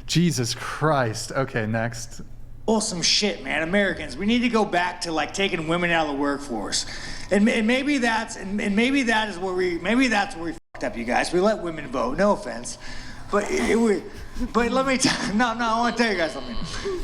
Jesus Christ. Okay, next. Awesome shit, man. Americans, we need to go back to like taking women out of the workforce, and maybe that's where we fucked up, you guys. We let women vote. No offense, but let me I want to tell you guys something.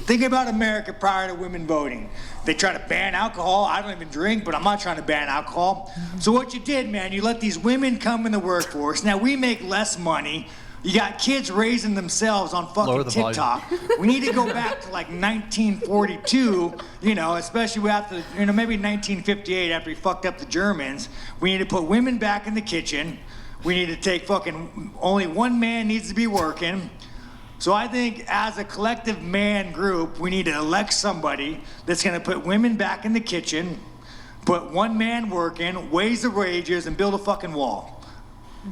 Think about America prior to women voting. They try to ban alcohol. I don't even drink, but I'm not trying to ban alcohol. So what you did, man, you let these women come in the workforce. Now we make less money. You got kids raising themselves on fucking TikTok. We need to go back to like 1942, especially after, maybe 1958 after we fucked up the Germans. We need to put women back in the kitchen. We need to take only one man needs to be working. So I think as a collective man group, we need to elect somebody that's gonna put women back in the kitchen, put one man working, raise the wages, and build a fucking wall.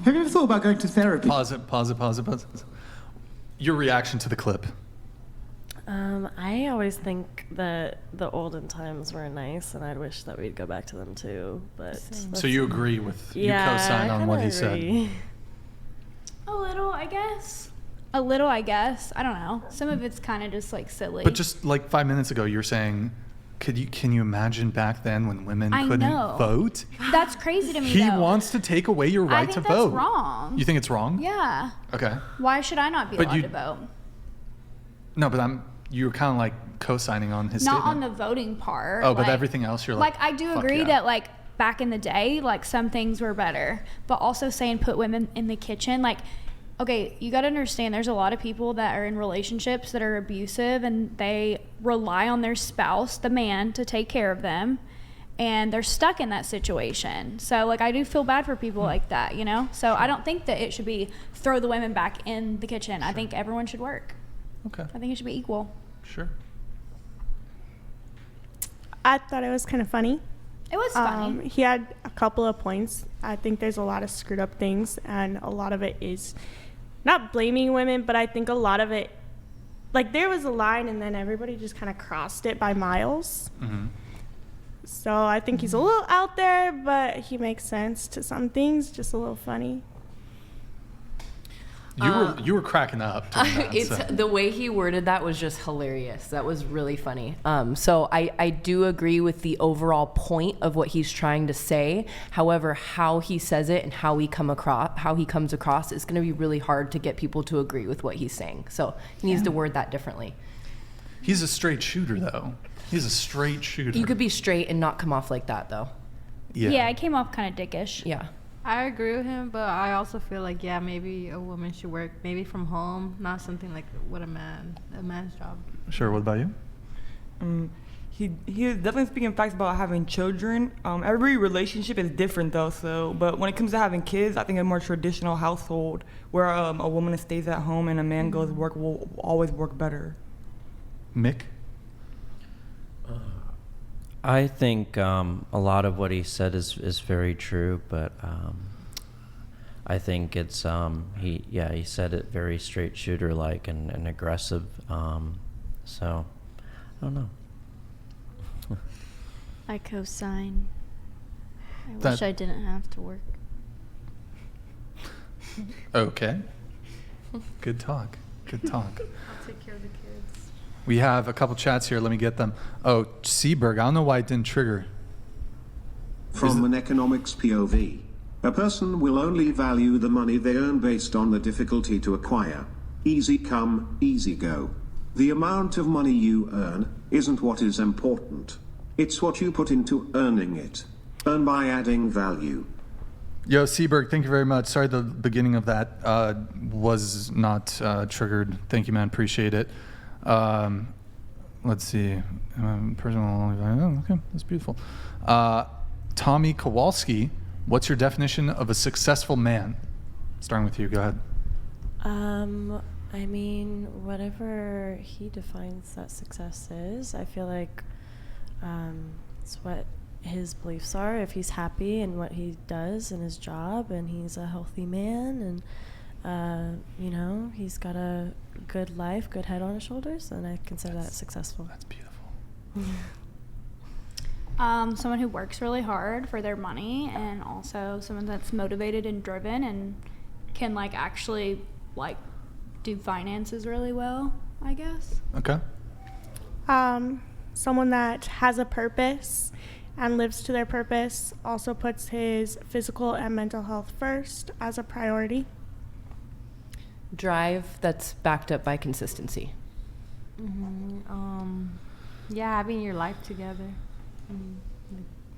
Have you ever thought about going to therapy? Pause it. Your reaction to the clip. I always think that the olden times were nice, and I'd wish that we'd go back to them too. But so you agree with, you co-sign on what he said? A little, I guess. I don't know. Some of it's kind of just like silly. But just like 5 minutes ago, you were saying, can you imagine back then when women couldn't vote? That's crazy to me. He wants to take away your right to vote. I think that's wrong. You think it's wrong? Yeah. Okay. Why should I not be allowed to vote? No, but you're kind of like co-signing on his statement. Not on the voting part. Oh, but everything else you're like. Like I do agree that like back in the day, like some things were better, but also saying put women in the kitchen, like. Okay, you got to understand there's a lot of people that are in relationships that are abusive and they rely on their spouse, the man, to take care of them, and they're stuck in that situation. So like I do feel bad for people like that, So I don't think that it should be throw the women back in the kitchen. Sure. I think everyone should work. Okay. I think it should be equal. Sure. I thought it was kind of funny. It was funny. He had a couple of points. I think there's a lot of screwed up things, and a lot of it is not blaming women, but I think a lot of it, like there was a line and then everybody just kind of crossed it by miles. Mm-hmm. So I think he's a little out there, but he makes sense to some things, just a little funny. You were cracking up during that, the way he worded that was just hilarious. That was really funny. So I do agree with the overall point of what he's trying to say. However, how he says it and how he comes across is going to be really hard to get people to agree with what he's saying. So he needs to word that differently. He's a straight shooter, though. He's a straight shooter. You could be straight and not come off like that, though. Yeah, it came off kind of dickish. Yeah. I agree with him, but I also feel like, maybe a woman should work maybe from home, not something like what a man's job. Sure, what about you? He is definitely speaking facts about having children. Every relationship is different though, but when it comes to having kids, I think a more traditional household where a woman stays at home and a man goes to work will always work better. Mick? I think a lot of what he said is very true, but I think it's he said it very straight shooter like and aggressive. So I don't know. I co-sign. I wish I didn't have to work. Okay. Good talk. I'll take care of the kids. We have a couple chats here. Let me get them. Oh, Seaberg. I don't know why it didn't trigger. From an economics POV, a person will only value the money they earn based on the difficulty to acquire. Easy come, easy go. The amount of money you earn isn't what is important. It's what you put into earning it. Earn by adding value. Yo, Seaberg, thank you very much. Sorry the beginning of that was not triggered. Thank you, man. Appreciate it. Let's see. Okay, that's beautiful. Tommy Kowalski, what's your definition of a successful man? Starting with you, go ahead. I mean, whatever he defines that success is, I feel like it's what his beliefs are. If he's happy in what he does in his job and he's a healthy man and he's got a good life, good head on his shoulders, then I consider that successful. That's beautiful. Someone who works really hard for their money, and also someone that's motivated and driven and can actually do finances really well, I guess. Okay. Someone that has a purpose and lives to their purpose, also puts his physical and mental health first as a priority. Drive that's backed up by consistency. Yeah, having your life together.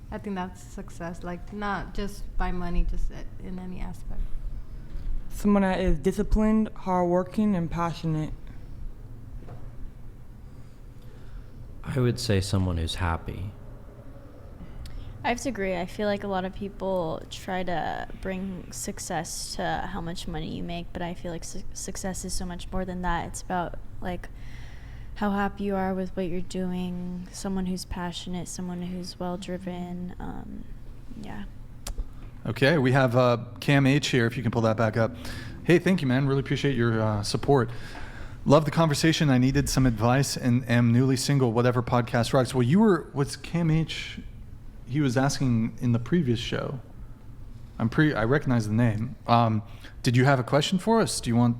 I think that's success. Like, not just by money, just in any aspect. Someone that is disciplined, hardworking, and passionate. I would say someone who's happy. I have to agree. I feel like a lot of people try to bring success to how much money you make, but I feel like success is so much more than that. It's about like how happy you are with what you're doing, someone who's passionate, someone who's well-driven. Yeah. Okay, we have Cam H here, if you can pull that back up. Hey, thank you, man. Really appreciate your support. Love the conversation. I needed some advice and am newly single, whatever podcast rocks. Well, what's Cam H? He was asking in the previous show. I recognize the name. Did you have a question for us? Do you want?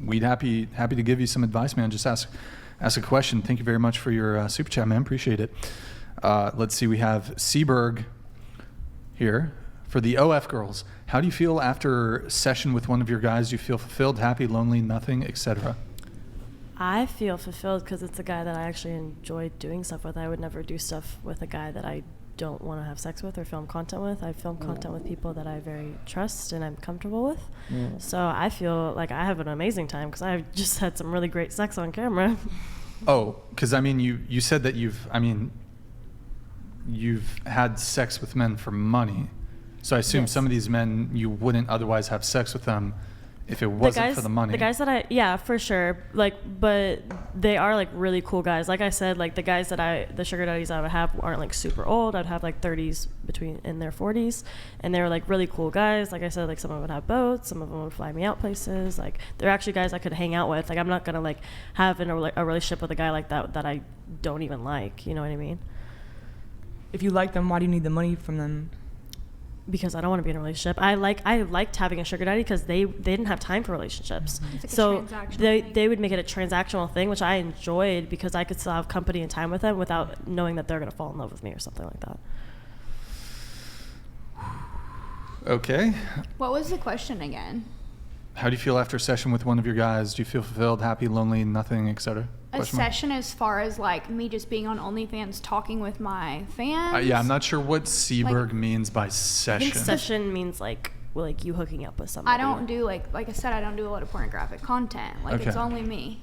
We'd happy to give you some advice, man. Just ask a question. Thank you very much for your super chat, man. Appreciate it. Let's see. We have Seaberg here for the OF girls. How do you feel after session with one of your guys? Do you feel fulfilled, happy, lonely, nothing, etc.? I feel fulfilled because it's a guy that I actually enjoy doing stuff with. I would never do stuff with a guy that I don't want to have sex with or film content with. I film content with people that I very trust and I'm comfortable with. So I feel like I have an amazing time because I've just had some really great sex on camera. Oh, because I mean, you said that you've had sex with men for money. So I assume Yes. some of these men, you wouldn't otherwise have sex with them if it wasn't for the money. The guys that yeah, for sure. But they are like really cool guys. Like I said, like the sugar daddies I would have aren't like super old. I'd have like 30s in their 40s, and they were like really cool guys. Like I said, like some of them would have boats, some of them would fly me out places. Like they're actually guys I could hang out with. Like I'm not gonna like have a relationship with a guy like that I don't even like. You know what I mean? If you like them, why do you need the money from them? Because I don't want to be in a relationship. I liked having a sugar daddy because they didn't have time for relationships. It's like a So transactional they would make it a transactional thing, which I enjoyed because I could still have company and time with them without knowing that they're going to fall in love with me or something like that. Okay. What was the question again? How do you feel after a session with one of your guys? Do you feel fulfilled, happy, lonely, nothing, etc.? A session as far as like me just being on OnlyFans talking with my fans? Yeah, I'm not sure what Seaberg means by I session. think session means like you hooking up with somebody. I don't do like I said, I don't do a lot of pornographic content. Like Okay. it's only me.